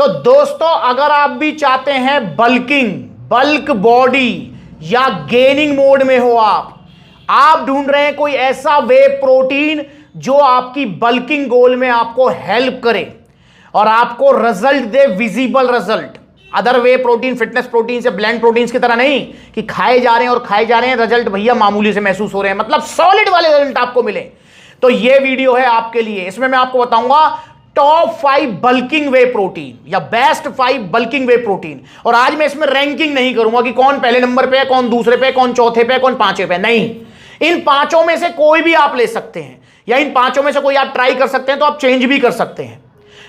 तो दोस्तों अगर आप भी चाहते हैं बल्क बॉडी या गेनिंग मोड में हो, आप ढूंढ रहे हैं कोई ऐसा वे प्रोटीन जो आपकी बल्किंग गोल में आपको हेल्प करे और आपको रिजल्ट दे, visible result. Other way protein, fitness protein से ब्लेंड प्रोटीन्स की तरह नहीं कि खाए जा रहे हैं और खाए जा रहे हैं, रिजल्ट भैया मामूली से महसूस हो रहे हैं, मतलब सॉलिड वाले रिजल्ट आपको मिले, तो ये वीडियो है आपके लिए। इसमें मैं आपको बताऊंगा टॉप 5 बल्किंग वे प्रोटीन या बेस्ट 5 बल्किंग वे प्रोटीन। और आज मैं इसमें रैंकिंग नहीं करूंगा कि कौन पहले नंबर पे है, कौन दूसरे पे, कौन चौथे पे, कौन पांचवे पे, नहीं। इन पांचों में से कोई भी आप ले सकते हैं या इन पांचों में से कोई आप ट्राई कर सकते हैं, तो आप चेंज भी कर सकते हैं।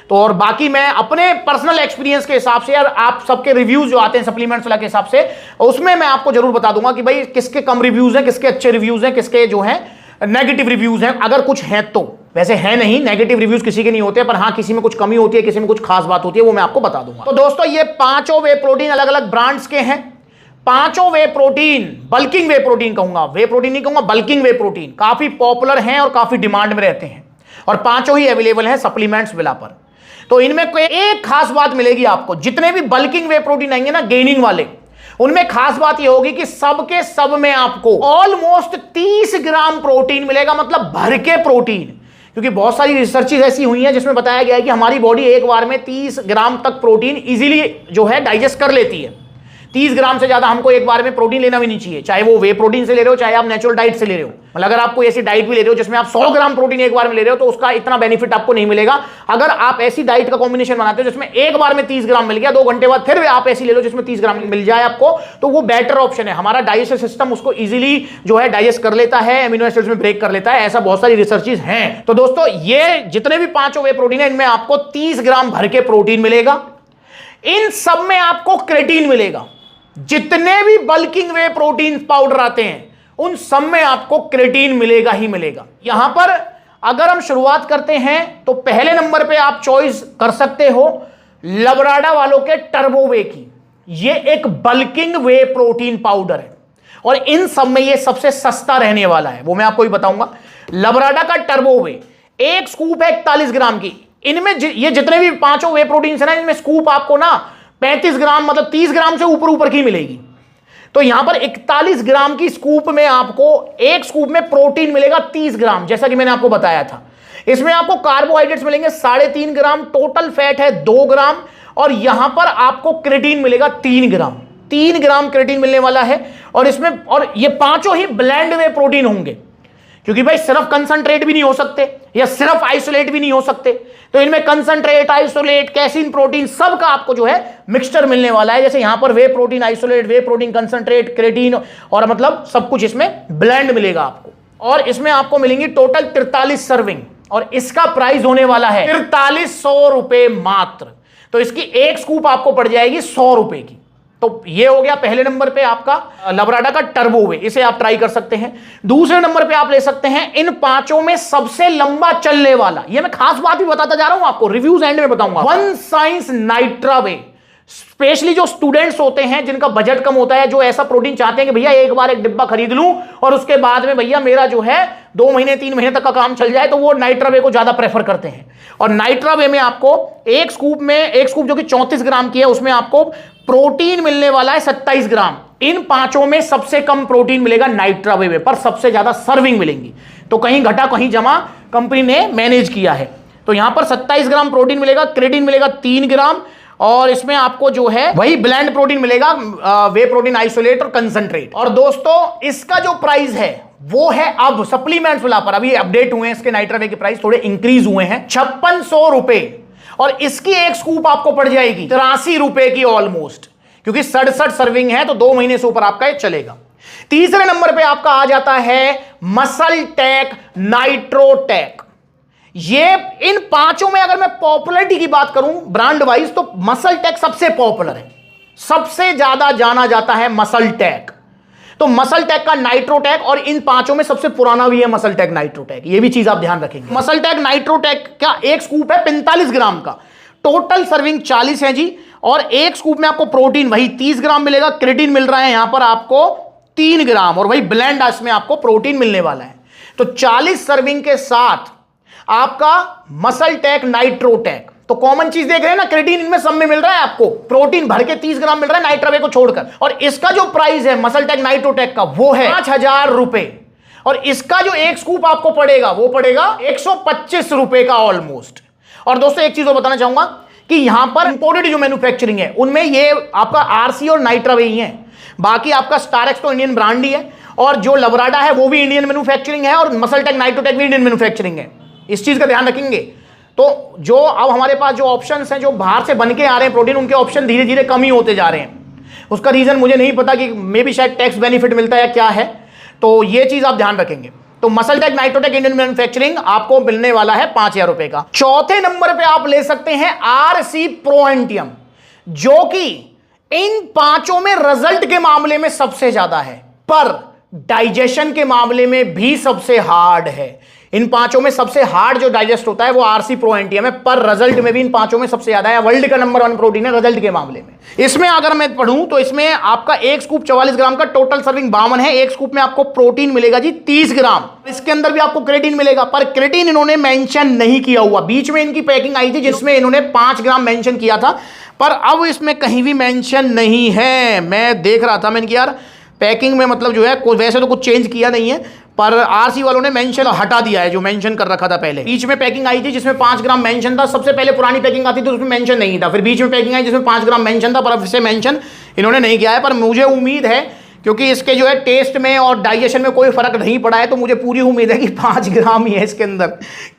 तो और बाकी मैं अपने पर्सनल एक्सपीरियंस के हिसाब से और आप सबके रिव्यूज जो आते हैं सप्लीमेंट्स वाला के हिसाब से, उसमें मैं आपको जरूर बता दूंगा कि भाई किसके कम रिव्यूज हैं, किसके अच्छे रिव्यूज हैं, किसके जो हैं नेगेटिव रिव्यूज हैं, अगर कुछ हैं तो। वैसे है नहीं, नेगेटिव रिव्यूज किसी के नहीं होते, पर हाँ किसी में कुछ कमी होती है, किसी में कुछ खास बात होती है, वो मैं आपको बता दूंगा। तो दोस्तों ये पांचों वे प्रोटीन अलग अलग ब्रांड्स के हैं। पांचों वे प्रोटीन, बल्किंग वे प्रोटीन कहूंगा, वे प्रोटीन नहीं कहूंगा, बल्किंग वे प्रोटीन काफी पॉपुलर हैं और काफी डिमांड में रहते हैं, और पांचों ही अवेलेबल हैं सप्लीमेंट्स विला पर। तो इनमें कोई एक खास बात मिलेगी आपको, जितने भी बल्किंग वे प्रोटीन आएंगे ना गेनिंग वाले, उनमें खास बात यह होगी कि सबके सब में आपको ऑलमोस्ट 30 ग्राम प्रोटीन मिलेगा, मतलब भर के प्रोटीन। क्योंकि बहुत सारी रिसर्चेज ऐसी हुई हैं जिसमें बताया गया है कि हमारी बॉडी एक बार में 30 ग्राम तक प्रोटीन इजीली जो है डाइजेस्ट कर लेती है। 30 ग्राम से ज्यादा हमको एक बार में प्रोटीन लेना भी नहीं चाहिए, चाहे वो वे प्रोटीन से ले रहे हो, चाहे आप नेचुरल डाइट से ले रहे हो। मतलब अगर आप कोई ऐसी डाइट भी ले रहे हो जिसमें आप 100 ग्राम प्रोटीन एक बार में ले रहे हो, तो उसका इतना बेनिफिट आपको नहीं मिलेगा। अगर आप ऐसी डाइट का कॉम्बिनेशन बनाते हो जिसमें एक बार में 30 ग्राम मिल गया, 2 घंटे बाद फिर आप ऐसी ले लो जिसमें 30 ग्राम मिल जाए आपको, तो वो बेटर ऑप्शन है। हमारा डाइजेस्टिव सिस्टम उसको इजीली जो है डाइजेस्ट कर लेता है, एमिनो एसिड्स में ब्रेक कर लेता है, ऐसा बहुत सारी रिसर्चेज हैं। तो दोस्तों ये जितने भी पांचों वे प्रोटीन है, इनमें आपको 30 ग्राम भर के प्रोटीन मिलेगा। इन सब में आपको क्रेटीन मिलेगा। जितने भी बल्किंग वे प्रोटीन पाउडर आते हैं उन सब में आपको क्रेटीन मिलेगा ही मिलेगा। यहां पर अगर हम शुरुआत करते हैं तो पहले नंबर पे आप चॉइस कर सकते हो लबराडा वालों के टर्बो वे की। ये एक बल्किंग वे प्रोटीन पाउडर है और इन सब में ये सबसे सस्ता रहने वाला है, वो मैं आपको भी बताऊंगा। लबराडा का टर्बो वे, एक स्कूप है 41 ग्राम की। इनमें ये जितने भी पांचों वे प्रोटीन है ना, इनमें स्कूप आपको ना 35 ग्राम, मतलब 30 ग्राम से ऊपर की मिलेगी। तो यहां पर 41 ग्राम की स्कूप में आपको एक स्कूप में प्रोटीन मिलेगा 30 ग्राम, जैसा कि मैंने आपको बताया था। इसमें आपको कार्बोहाइड्रेट्स मिलेंगे 3.5 ग्राम, टोटल फैट है 2 ग्राम, और यहां पर आपको क्रेटीन मिलेगा 3 ग्राम। 3 ग्राम क्रेटीन मिलने वाला है। और इसमें, और ये पांचों ही ब्लेंड वे प्रोटीन होंगे, क्योंकि भाई सिर्फ कंसंट्रेट भी नहीं हो सकते या सिर्फ आइसोलेट भी नहीं हो सकते। तो इनमें कंसंट्रेट, आइसोलेट, कैसीन, प्रोटीन सब का आपको जो है मिक्सचर मिलने वाला है। जैसे यहां पर वे प्रोटीन आइसोलेट, वे प्रोटीन कंसंट्रेट, क्रेटीन, और मतलब सब कुछ इसमें ब्लेंड मिलेगा आपको। और इसमें आपको मिलेंगी टोटल 43 सर्विंग, और इसका प्राइस होने वाला है 4300 रुपए मात्र। तो इसकी एक स्कूप आपको पड़ जाएगी 100 रुपए की। तो ये हो गया पहले नंबर पे आपका लबराडा का टर्बो वे, इसे आप ट्राई कर सकते हैं। दूसरे नंबर पे आप ले सकते हैं इन पांचों में सबसे लंबा चलने वाला, ये मैं खास बात भी बताता जा रहा हूं आपको, रिव्यूज एंड में बताऊंगा, वन साइंस नाइट्रा वे। स्पेशली जो स्टूडेंट्स होते हैं जिनका बजट कम होता है, जो ऐसा प्रोटीन चाहते हैं कि भैया एक बार एक डिब्बा खरीद लूं और उसके बाद में भैया मेरा जो है 2 महीने 3 महीने तक का काम चल जाए, तो वो नाइट्रा वे को ज्यादा प्रेफर करते हैं। और नाइट्रा वे में आपको एक स्कूप जो कि 34 ग्राम की है, उसमें आपको प्रोटीन मिलने वाला है 27 ग्राम। इन पांचों में सबसे कम प्रोटीन मिलेगा नाइट्रा वे में, पर सबसे ज्यादा सर्विंग मिलेंगी। तो कहीं घटा कहीं जमा कंपनी ने मैनेज किया है। तो यहां पर 27 ग्राम प्रोटीन मिलेगा, क्रेटीन मिलेगा 3 ग्राम, और इसमें आपको जो है वही ब्लेंड प्रोटीन मिलेगा, वे प्रोटीन आइसोलेट और कंसंट्रेट। और दोस्तों इसका जो प्राइस है वो है अब सप्लीमेंट्स वाला पर, अभी अपडेट हुए हैं इसके नाइट्रा वे के प्राइस थोड़े इंक्रीज हुए हैं, 5600 रुपए। और इसकी एक स्कूप आपको पड़ जाएगी 83 रुपए की ऑलमोस्ट, क्योंकि 67 सर्विंग है, तो 2 महीने से ऊपर आपका ये चलेगा। तीसरे नंबर पे आपका आ जाता है मसल टेक नाइट्रोटेक। ये इन पांचों में अगर मैं पॉपुलरिटी की बात करूं ब्रांड वाइज, तो मसल टेक सबसे पॉपुलर है, सबसे ज्यादा जाना जाता है मसल टेक। तो मसल टेक का नाइट्रोटेक, और इन पांचों में सबसे पुराना भी है मसल टेक नाइट्रोटेक, ये भी चीज आप ध्यान रखेंगे। मसल टेक नाइट्रोटेक का एक स्कूप है 45 ग्राम का, टोटल सर्विंग 40 है जी, और एक स्कूप में आपको प्रोटीन वही 30 ग्राम मिलेगा, क्रेटीन मिल रहा है यहां पर आपको 3 ग्राम, और वही ब्लेंड इसमें आपको प्रोटीन मिलने वाला है। तो 40 सर्विंग के साथ आपका मसल टेक नाइट्रोटेक तो कॉमन चीज देख रहे हैं ना, क्रेटीन इनमें सब में मिल रहा है आपको, प्रोटीन भर के 30 ग्राम मिल रहा है नाइट्रावे को छोड़कर। और इसका जो प्राइस है मसलटेक नाइट्रोटेक का वो है 5,000 रुपए, और इसका जो एक स्कूप आपको पड़ेगा वो पड़ेगा 125 रुपए का ऑलमोस्ट। और दोस्तों एक चीज और बताना चाहूंगा कि यहां पर इंपोर्टेड जो मैन्युफैक्चरिंग है उनमें ये आपका आरसी और नाइट्रावे ही है, बाकी आपका स्टारेक्स तो इंडियन ब्रांड ही है, और जो लवराडा है वो भी इंडियन मैन्युफैक्चरिंग है, और मसलटेक नाइट्रोटेक भी इंडियन मैन्युफैक्चरिंग है। इस चीज का ध्यान रखेंगे। तो जो अब हमारे पास जो ऑप्शंस हैं जो बाहर से बन के आ रहे हैं प्रोटीन, उनके ऑप्शन धीरे धीरे कम ही होते जा रहे हैं। उसका रीजन मुझे नहीं पता, कि मे भी शायद टैक्स बेनिफिट मिलता है या क्या है, तो ये चीज आप ध्यान रखेंगे। तो मसलटेक नाइट्रोटेक इंडियन मैन्युफैक्चरिंग आपको मिलने वाला है 5,000 रुपए का। चौथे नंबर पे आप ले सकते हैं आरसी प्रो एंटियम, जो कि इन पांचों में रिजल्ट के मामले में सबसे ज्यादा है, पर डाइजेशन के मामले में भी सबसे हार्ड है। इन पांचों में सबसे हार्ड जो डाइजेस्ट होता है वो आरसी प्रो एंटियम है, पर रिजल्ट में भी इन पांचों में सबसे ज्यादा है। वर्ल्ड का नंबर 1 प्रोटीन है रिजल्ट के मामले में। इसमें अगर मैं पढ़ूं तो इसमें आपका एक स्कूप 44 ग्राम का, टोटल सर्विंग 52 है। एक स्कूप में आपको प्रोटीन मिलेगा जी 30 ग्राम, इसके अंदर भी आपको क्रेटीन मिलेगा, पर क्रेटीन इन्होंने मेंशन नहीं किया हुआ। बीच में इनकी पैकिंग आई थी जिसमें इन्होंने 5 ग्राम मेंशन किया था, पर अब इसमें कहीं भी मेंशन नहीं है। मैं देख रहा था, मैंने कि यार पैकिंग में मतलब जो है वैसे तो कुछ चेंज किया नहीं है, पर आरसी वालों ने मेंशन हटा दिया है जो मेंशन कर रखा था पहले। बीच में पैकिंग आई थी जिसमें 5 ग्राम मेंशन था, सबसे पहले पुरानी पैकिंग आती थी उसमें मेंशन नहीं था, फिर बीच में पैकिंग आई जिसमें 5 ग्राम मेंशन था, पर अब इसे मेंशन इन्होंने नहीं किया है। पर मुझे उम्मीद है, क्योंकि इसके जो है टेस्ट में और डाइजेशन में कोई फर्क नहीं पड़ा है, तो मुझे पूरी उम्मीद है कि 5 ग्राम ही है इसके अंदर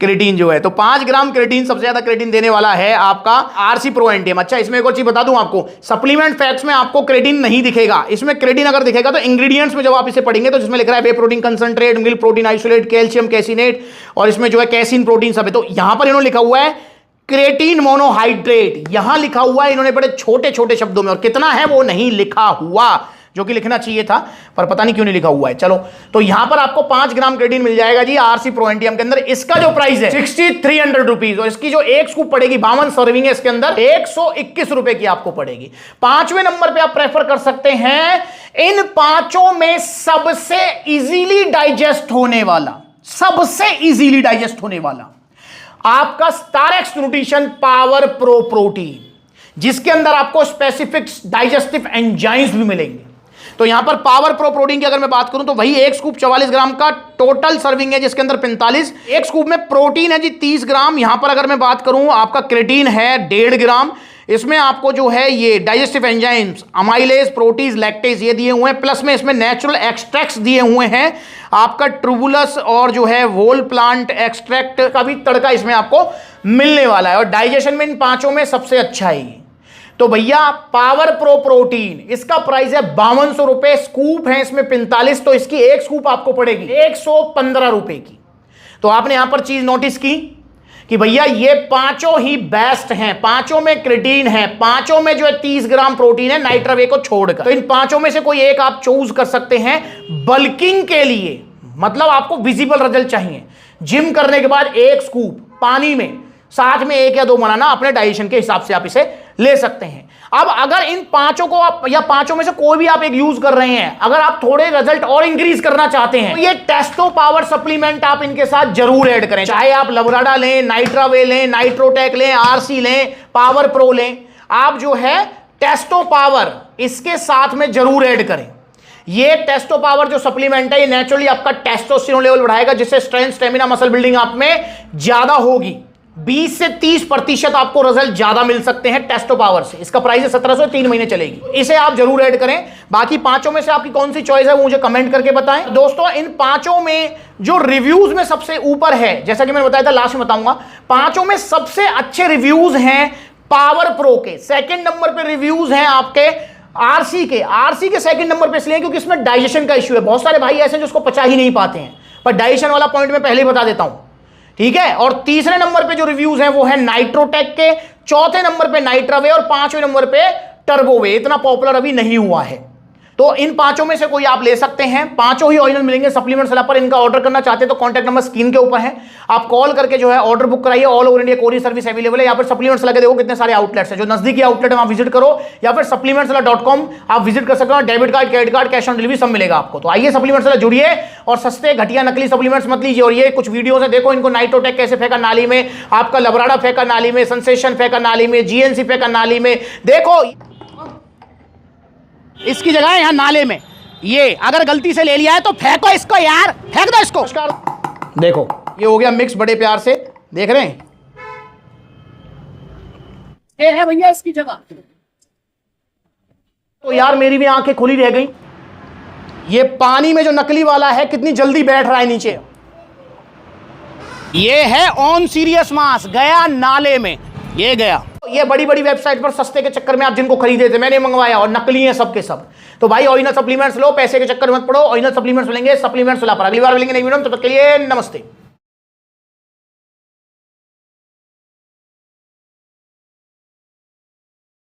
क्रेटीन जो है। तो 5 ग्राम क्रेटीन, सबसे ज्यादा क्रेटीन देने वाला है आपका आरसी प्रो एंटियम। अच्छा, इसमें एक और चीज बता दूं आपको, सप्लीमेंट फैक्ट्स में आपको क्रेटीन नहीं दिखेगा। इसमें क्रेटीन अगर दिखेगा तो इंग्रेडिएंट्स में जब आप इसे पढ़ेंगे तो जिसमें लिख रहा है whey protein concentrate, milk protein isolate, calcium caseinate, और इसमें जो है कैसिन प्रोटीन सब है। तो यहां पर इन्होंने लिखा हुआ है क्रेटीन मोनोहाइड्रेट, यहां लिखा हुआ है इन्होंने बड़े छोटे छोटे शब्दों में, और कितना है वो नहीं लिखा हुआ, जो कि लिखना चाहिए था, पर पता नहीं क्यों नहीं लिखा हुआ है। चलो, तो यहां पर आपको 5 ग्राम क्रेटीन मिल जाएगा जी आरसी प्रो एंटियम के अंदर। इसका जो प्राइस है 6300 रुपीज, और इसकी जो एक स्कूप पड़ेगी 52 सर्विंग है इसके अंदर, 121 रुपए की आपको पड़ेगी। 5वें नंबर पे आप प्रेफर कर सकते हैं इन पांचों में सबसे इजीली डाइजेस्ट होने वाला, सबसे इजीली डाइजेस्ट होने वाला आपका Starex nutrition power pro protein, जिसके अंदर आपको स्पेसिफिक डाइजेस्टिव एंजाइम्स भी मिलेंगे। तो यहां पर पावर प्रो प्रोटीन की अगर मैं बात करूं तो वही एक स्कूप 44 ग्राम का टोटल सर्विंग है, जिसके अंदर 45, एक स्कूप में प्रोटीन है जी 30 ग्राम। यहां पर अगर मैं बात करूं आपका क्रेटीन है 1.5 ग्राम। इसमें आपको जो है ये digestive enzymes, amylase, proteases, lactase ये दिए हुए हैं, प्लस में इसमें नेचुरल एक्सट्रैक्ट्स दिए हुए हैं, आपका ट्रूबुलस और जो है वोल प्लांट एक्सट्रैक्ट का भी तड़का इसमें आपको मिलने वाला है। और डाइजेशन में इन पांचों में सबसे अच्छा है। तो भैया पावर प्रो प्रोटीन, इसका प्राइस है 5200 रुपए, स्कूप है इसमें 45, तो इसकी एक स्कूप आपको पड़ेगी 115 रुपए की। तो आपने यहां पर चीज नोटिस की कि भैया ये पांचों ही बेस्ट हैं, पांचों में क्रेटीन है, पांचों में जो है 30 ग्राम प्रोटीन है नाइट्रावे को छोड़कर। तो इन पांचों में से कोई एक आप चूज कर सकते हैं बल्किंग के लिए, मतलब आपको विजिबल रिजल्ट चाहिए। जिम करने के बाद एक स्कूप पानी में, साथ में 1 या 2 बनाना, अपने डाइजेशन के हिसाब से आप इसे ले सकते हैं। अब अगर इन पांचों को आप, या पांचों में से कोई भी आप एक यूज कर रहे हैं, अगर आप थोड़े रिजल्ट और इंक्रीज करना चाहते हैं तो ये टेस्टो पावर सप्लीमेंट आप इनके साथ जरूर ऐड करें। चाहे आप लवराडा लें, नाइट्रावे लें, नाइट्रोटेक लें, आरसी लें, पावर प्रो लें, आप जो है टेस्टो पावर इसके साथ में जरूर ऐड करें। ये टेस्टो पावर जो सप्लीमेंट है ये नेचुरली आपका टेस्टोस्टेरोन लेवल बढ़ाएगा, जिससे स्ट्रेंथ, स्टेमिना, मसल बिल्डिंग आप में ज्यादा होगी। 20 से 30% आपको रिजल्ट ज्यादा मिल सकते हैं टेस्टो पावर से। इसका प्राइस है 1700, 3 महीने चलेगी। इसे आप जरूर ऐड करें। बाकी पांचों में से आपकी कौन सी चॉइस है वो मुझे कमेंट करके बताएं। दोस्तों, इन पांचों में जो रिव्यूज में सबसे ऊपर है, जैसा कि मैंने बताया था, लास्ट में बताऊंगा, पांचों में सबसे अच्छे रिव्यूज हैं पावर प्रो के। सेकंड नंबर पे रिव्यूज हैं आपके आरसी के। आरसी के सेकंड नंबर पे इसलिए क्योंकि इसमें डाइजेशन का इश्यू है। बहुत सारे भाई ऐसे हैं जो उसको पचा ही नहीं पाते हैं, पर डाइजेशन वाला पॉइंट मैं पहले ही बता देता हूं, ठीक है। और तीसरे नंबर पे जो रिव्यूज हैं वो है नाइट्रोटेक के, चौथे नंबर पे नाइट्रावे, और 5वें नंबर पे टर्बोवे। इतना पॉपुलर अभी नहीं हुआ है, तो इन पांचों में से कोई आप ले सकते हैं, पांचों ही ऑरिजिनल मिलेंगे सप्लीमेंट सलाह पर। इनका ऑर्डर करना चाहते हैं तो कॉन्टैक्ट नंबर स्क्रीन के ऊपर है, आप कॉल करके जो है ऑर्डर बुक कराइए। All over India courier service available है। यहाँ पर सप्लीमेंट सलाह के देखो कितने सारे आउटलेट्स है, जो नजदीकी आउटलेट है वहां विजिट करो, या फिर supplementsala.com आप विजिट कर सकते हो। Debit card, credit card, cash on delivery सब मिलेगा आपको। तो आइए सप्लीमेंट सलाह जुड़िए और सस्ते घटिया नकली सप्लीमेंट्स मत लीजिए। और ये कुछ वीडियोस है, देखो इनको नाइट्रोटेक कैसे फेंका नाली में, आपका लबराडा फेंका नाली में, सेंसेशन फेंका नाली में, जीएनसी फेंका नाली में। देखो इसकी जगह है यहां नाले में, ये अगर गलती से ले लिया है तो फेंको इसको यार, फेंक दो इसको। देखो ये हो गया मिक्स बड़े प्यार से, देख रहे हैं ये है भैया इसकी जगह। तो यार मेरी भी आंखें खुली रह गई। ये पानी में जो नकली वाला है कितनी जल्दी बैठ रहा है नीचे। ये है ऑन सीरियस मास, गया नाले में, ये गया। ये बड़ी बड़ी वेबसाइट पर सस्ते के चक्कर में आप जिनको खरीदे थे, मैंने मंगवाया और नकली है सब के सब। तो भाई ओरिजिनल सप्लीमेंट्स लो, पैसे के चक्कर मत पड़ो, ओरिजिनल सप्लीमेंट्स मिलेंगे सप्लीमेंट्स ला पर। अगली बार मिलेंगे नई वीडियो में, तब तक के लिए नमस्ते।